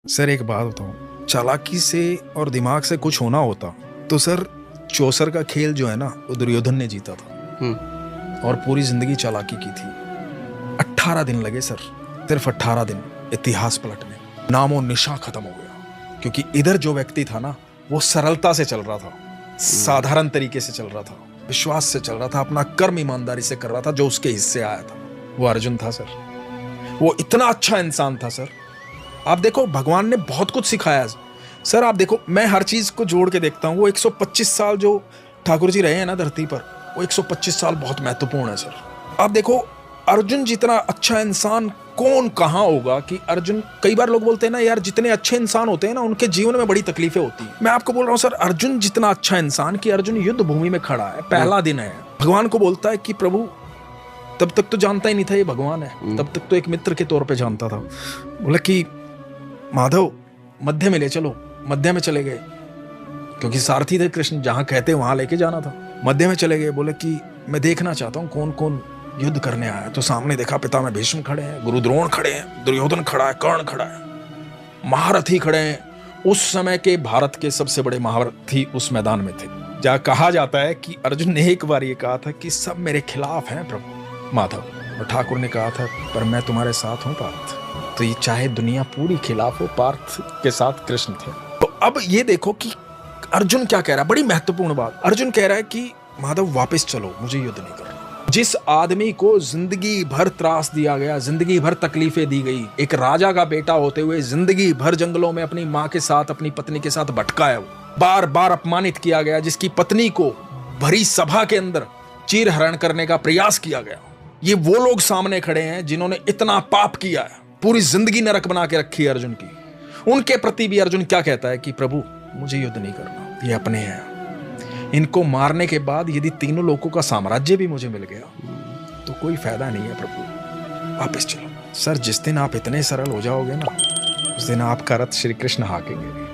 Sir एक बात बताऊं, चालाकी से और दिमाग से कुछ होना होता तो सर चौसर का खेल जो है ना वो दुर्योधन ने जीता था और पूरी जिंदगी चालाकी की थी। 18 दिन लगे सर, सिर्फ 18 दिन इतिहास पलटने, नामो निशा खत्म हो गया। क्योंकि इधर जो व्यक्ति था ना वो सरलता से चल रहा था, साधारण तरीके से चल रहा था, विश्वास से चल रहा था, अपना कर्म ईमानदारी से कर रहा था, जो उसके हिस्से आया था। वो अर्जुन था सर, वो इतना अच्छा इंसान था सर। आप देखो भगवान ने बहुत कुछ सिखाया सर। आप देखो मैं हर चीज को जोड़ के देखता हूँ। वो 125 साल जो ठाकुर जी रहे हैं ना धरती पर, वो 125 साल बहुत महत्वपूर्ण है सर। आप देखो अर्जुन जितना अच्छा इंसान कौन कहाँ होगा कि अर्जुन, कई बार लोग बोलते हैं ना यार जितने अच्छे इंसान होते हैं ना उनके जीवन में बड़ी तकलीफें होती हैं। मैं आपको बोल रहा हूँ सर, अर्जुन जितना अच्छा इंसान कि अर्जुन युद्ध भूमि में खड़ा है, पहला दिन है, भगवान को बोलता है कि प्रभु, तब तक तो जानता ही नहीं था ये भगवान है, तब तक तो एक मित्र के तौर पे जानता था। बोला कि माधव मध्य में ले चलो। मध्य में चले गए क्योंकि सारथी थे कृष्ण, जहां कहते वहां लेके जाना था। मध्य में चले गए, बोले कि मैं देखना चाहता हूँ कौन कौन युद्ध करने आया। तो सामने देखा पिता में भीष्म खड़े हैं, गुरु द्रोण खड़े हैं, दुर्योधन खड़ा है, कर्ण खड़ा है, महारथी खड़े हैं। उस समय के भारत के सबसे बड़े महारथी उस मैदान में थे। जहाँ कहा जाता है कि अर्जुन ने एक बार ये कहा था कि सब मेरे खिलाफ हैं प्रभु माधव, और ठाकुर ने कहा था पर मैं तुम्हारे साथ हूँ पार्थ। तो ये चाहे दुनिया पूरी खिलाफ हो, पार्थ के साथ कृष्ण थे। तो अब ये देखो कि अर्जुन क्या कह रहा है, बड़ी महत्वपूर्ण बात। अर्जुन कह रहा है कि माधव वापस चलो, मुझे युद्ध नहीं करना। जिस आदमी को जिंदगी भर त्रास दिया गया, जिंदगी भर तकलीफें दी गई, एक राजा का बेटा होते हुए जिंदगी भर जंगलों में अपनी माँ के साथ, अपनी पत्नी के साथ भटका है, बार बार अपमानित किया गया, जिसकी पत्नी को भरी सभा के अंदर चीरहरण करने का प्रयास किया गया। ये वो लोग सामने खड़े हैं जिन्होंने इतना पाप किया है, पूरी जिंदगी नरक बना के रखी है अर्जुन की। उनके प्रति भी अर्जुन क्या कहता है कि प्रभु मुझे युद्ध नहीं करना, ये अपने हैं। इनको मारने के बाद यदि तीनों लोगों का साम्राज्य भी मुझे मिल गया तो कोई फायदा नहीं है प्रभु, वापस चलो। सर जिस दिन आप इतने सरल हो जाओगे ना, उस दिन आपका रथ श्री कृष्ण हाकेंगे।